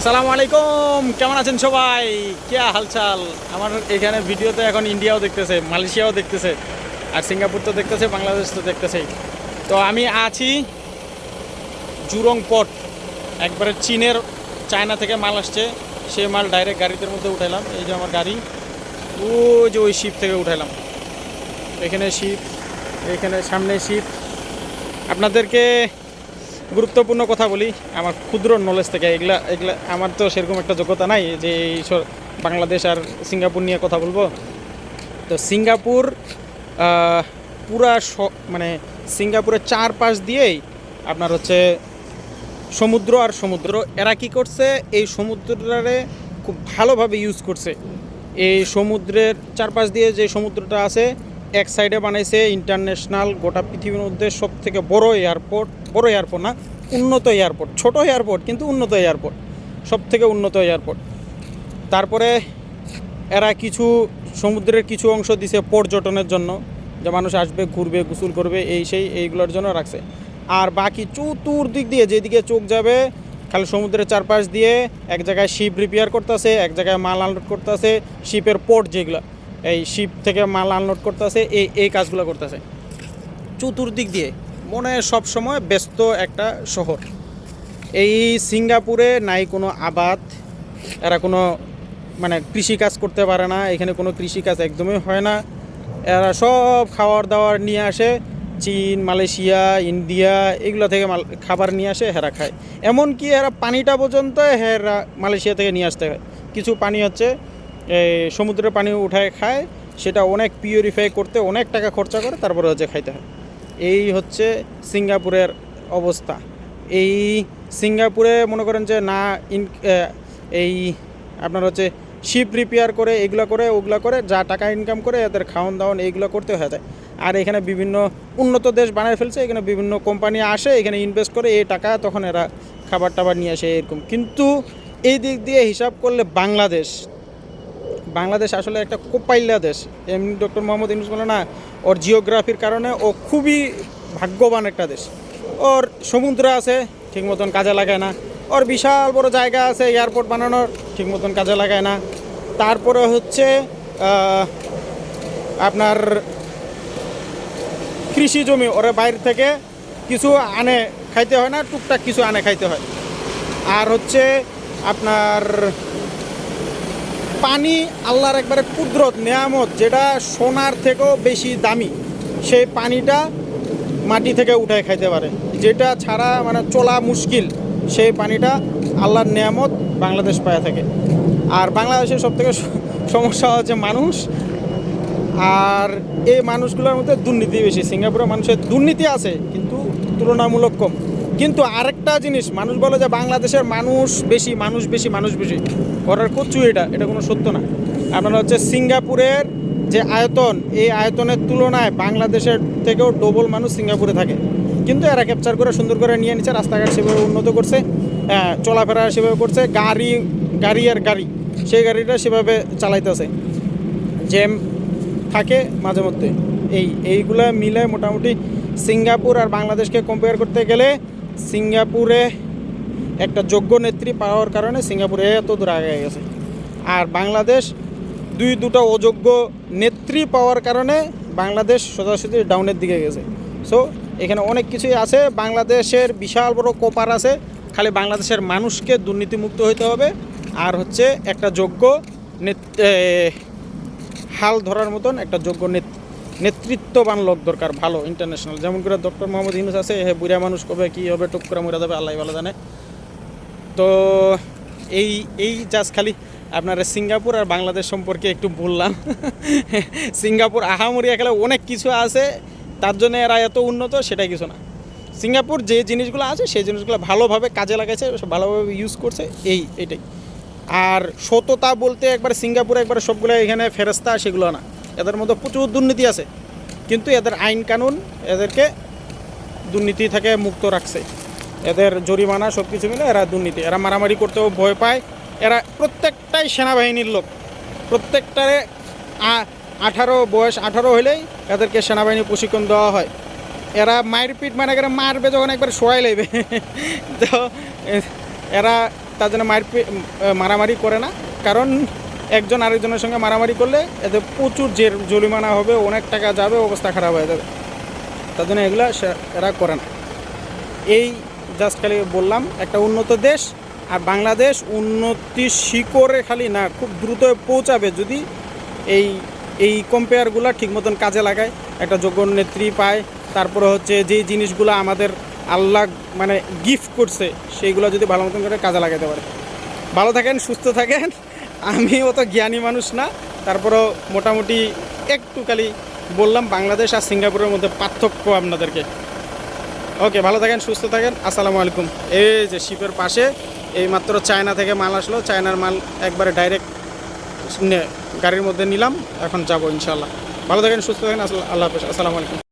আসসালামু আলাইকুম, কেমন আছেন সবাই? কি হালচাল? আমার এখানে ভিডিওতে এখন ইন্ডিয়াও দেখতেছে, মালয়েশিয়াও দেখতেছে, আর সিঙ্গাপুর তো দেখতেছে, বাংলাদেশ তো দেখতেছেই। তো আমি আছি জুরং পোর্ট, একবারে চীনের, চায়না থেকে মাল আসছে, সে মাল ডাইরেক্ট গাড়িতে মধ্যে উঠাইলাম। এই যে আমার গাড়ি, ওই শিপ থেকে উঠাইলাম। এখানে শিপ, এখানে সামনে শিপ। আপনাদেরকে গুরুত্বপূর্ণ কথা বলি আমার ক্ষুদ্র নলেজ থেকে। এগুলা এগুলা আমার তো সেরকম একটা যোগ্যতা নাই যে এই বাংলাদেশ আর সিঙ্গাপুর নিয়ে কথা বলবো। তো সিঙ্গাপুর পুরা মানে সিঙ্গাপুরের চারপাশ দিয়েই আপনার হচ্ছে সমুদ্র আর সমুদ্র। এরা কী করছে, এই সমুদ্রটারে খুব ভালোভাবে ইউজ করছে। এই সমুদ্রের চারপাশ দিয়ে যে সমুদ্রটা আছে, এক সাইডে বানাইছে ইন্টারন্যাশনাল, গোটা পৃথিবীর মধ্যে সব থেকে বড় এয়ারপোর্ট না, উন্নত এয়ারপোর্ট, ছোট এয়ারপোর্ট কিন্তু উন্নত এয়ারপোর্ট, সব থেকে উন্নত এয়ারপোর্ট। তারপরে এরা কিছু সমুদ্রের কিছু অংশ দিছে পর্যটনের জন্য, যে মানুষ আসবে, ঘুরবে, গোসল করবে, এইগুলোর জন্য রাখছে। আর বাকি চতুর্দিক দিয়ে যেদিকে চোখ যাবে খালি সমুদ্রের চারপাশ দিয়ে এক জায়গায় শিপ রিপেয়ার করতেছে, এক জায়গায় মাল আনলোড করতেছে, শিপের পোর্ট যেগুলো, এই শিপ থেকে মাল আনলোড করতেছে, এই কাজগুলো করতেছে চতুর্দিক দিয়ে। মনে সব সময় ব্যস্ত একটা শহর। এই সিঙ্গাপুরে নাই কোনো আবাদ, এরা কোনো মানে কৃষিকাজ করতে পারে না, এখানে কোনো কৃষিকাজ একদমই হয় না। এরা সব খাবার দাবার নিয়ে আসে চীন, মালয়েশিয়া, ইন্ডিয়া, এগুলো থেকে খাবার নিয়ে আসে, হেরা খায়। এমনকি এরা পানিটা পর্যন্ত হেরা মালয়েশিয়া থেকে নিয়ে আসতে হয়। কিছু পানি হচ্ছে সমুদ্রের পানি উঠায় খায়, সেটা অনেক পিউরিফাই করতে অনেক টাকা খরচা করে, তারপরে হচ্ছে খাইতে হয়। এই হচ্ছে সিঙ্গাপুরের অবস্থা। এই সিঙ্গাপুরে মনে করেন যে না এই আপনার হচ্ছে শিপ রিপেয়ার করে, এগুলো করে, ওগুলো করে, যা টাকা ইনকাম করে এদের খাওয়ান দাওয়ান এইগুলো করতে হয়ে যায়। আর এখানে বিভিন্ন উন্নত দেশ বানায় ফেলছে, এখানে বিভিন্ন কোম্পানি আসে, এখানে ইনভেস্ট করে, এই টাকা তখন এরা খাবার টাবার নিয়ে আসে এরকম। কিন্তু এই দিক দিয়ে হিসাব করলে বাংলাদেশ আসলে একটা কোপাইল্লা দেশ। এমনি ডক্টর মোহাম্মদ ইউনূস বলে না, ওর জিওগ্রাফির কারণে ও খুবই ভাগ্যবান একটা দেশ। ওর সমুদ্র আছে, ঠিক মতন কাজে লাগায় না। ওর বিশাল বড় জায়গা আছে এয়ারপোর্ট বানানোর, ঠিক মতন কাজে লাগায় না। তারপরে হচ্ছে আপনার কৃষি জমি, ওরা বাইরে থেকে কিছু আনে খাইতে হয় না, টুকটাক কিছু আনে খাইতে হয়। আর হচ্ছে আপনার পানি আল্লাহর একবারে কুদরত, নেয়ামত, যেটা সোনার থেকেও বেশি দামি, সেই পানিটা মাটি থেকে উঠায় খাইতে পারে, যেটা ছাড়া মানে চলা মুশকিল, সেই পানিটা আল্লাহর নেয়ামত বাংলাদেশ পায় থাকে। আর বাংলাদেশের সবথেকে সমস্যা হচ্ছে মানুষ, আর এই মানুষগুলোর মধ্যে দুর্নীতি বেশি। সিঙ্গাপুরের মানুষের দুর্নীতি আছে কিন্তু তুলনামূলক কম। কিন্তু আরেকটা জিনিস, মানুষ বলে যে বাংলাদেশের মানুষ বেশি, করার কচু, এটা কোনো সত্য না। আপনারা হচ্ছে সিঙ্গাপুরের যে আয়তন, এই আয়তনের তুলনায় বাংলাদেশের থেকেও ডবল মানুষ সিঙ্গাপুরে থাকে। কিন্তু এরা ক্যাপচার করে সুন্দর করে নিয়ে নিচ্ছে, রাস্তাঘাট সেভাবে উন্নত করছে, চলাফেরা সেভাবে করছে, গাড়ি সেই গাড়িটা সেভাবে চালাইতেছে, জ্যাম থাকে মাঝে মধ্যে। এইগুলা মিলে মোটামুটি সিঙ্গাপুর আর বাংলাদেশকে কম্পেয়ার করতে গেলে সিঙ্গাপুরে একটা যোগ্য নেত্রী পাওয়ার কারণে সিঙ্গাপুরে এত দূর আগে গেছে, আর বাংলাদেশ দুটো অযোগ্য নেত্রী পাওয়ার কারণে বাংলাদেশ সোজাসুজি ডাউনের দিকে গেছে। সো এখানে অনেক কিছুই আছে। বাংলাদেশের বিশাল বড় কোপার আছে, খালি বাংলাদেশের মানুষকে দুর্নীতিমুক্ত হইতে হবে, আর হচ্ছে একটা যোগ্য হাল ধরার মতন একটা যোগ্য নেতৃত্ববান লোক দরকার, ভালো ইন্টারন্যাশনাল। যেমন করে ডক্টর মোহাম্মদ ইউনূস আছে, বুড়া মানুষ কবে কী হবে, টুক করে মরে যাবে, আল্লাহ ভালো জানে। তো এই জাস্ট খালি আপনার সিঙ্গাপুর আর বাংলাদেশ সম্পর্কে একটু বললাম। সিঙ্গাপুর আহামরি এখানে অনেক কিছু আছে, তার জন্য এরা এত উন্নত, সেটাই কিছু না। সিঙ্গাপুর যে জিনিসগুলো আছে সেই জিনিসগুলো ভালোভাবে কাজে লাগাইছে, ভালোভাবে ইউজ করছে, এইটাই। আর সততা বলতে একবারে সিঙ্গাপুরে একবারে সবগুলো এখানে ফেরেস্তা, সেগুলো না। এদের মধ্যে প্রচুর দুর্নীতি আছে, কিন্তু এদের আইন কানুন এদেরকে দুর্নীতি থেকে মুক্ত রাখছে। এদের জরিমানা সব কিছু মিলে এরা দুর্নীতি, এরা মারামারি করতেও ভয় পায়। এরা প্রত্যেকটাই সেনাবাহিনীর লোক, প্রত্যেকটারে 18 হইলেই এদেরকে সেনাবাহিনী প্রশিক্ষণ দেওয়া হয়। এরা মারপিট মানে মারবে যখন একবার শোয়াই লাগবে। তো এরা তার জন্য মারামারি করে না, কারণ একজন আরেকজনের সঙ্গে মারামারি করলে এতে প্রচুর জরিমানা হবে, অনেক টাকা যাবে, অবস্থা খারাপ হয়ে যাবে। তার জন্য এগুলো এরা করে না। এই জাস্ট খালি বললাম, একটা উন্নত দেশ, আর বাংলাদেশ উন্নতির শিখরে খালি না, খুব দ্রুত পৌঁছাবে যদি এই কম্পেয়ারগুলো ঠিক মতন কাজে লাগায়, একটা যোগ্য নেত্রী পায়, তারপরে হচ্ছে যেই জিনিসগুলো আমাদের আল্লাহ মানে গিফট করছে সেইগুলো যদি ভালো মতন করে কাজে লাগাতে পারে। ভালো থাকেন, সুস্থ থাকেন। আমি অত জ্ঞানী মানুষ না, তারপরেও মোটামুটি একটু খালি বললাম বাংলাদেশ আর সিঙ্গাপুরের মধ্যে পার্থক্য আপনাদেরকে। ওকে, ভালো থাকেন, সুস্থ থাকেন, আসসালামু আলাইকুম। এই যে শিপের পাশে এই মাত্র চায়না থেকে মাল আসলো, চায়নার মাল একবারে ডাইরেক্ট গাড়ির মধ্যে নিলাম, এখন যাবো ইনশাল্লাহ। ভালো থাকেন, সুস্থ থাকেন, আল্লাহ হাফেজ, আসসালামু আলাইকুম।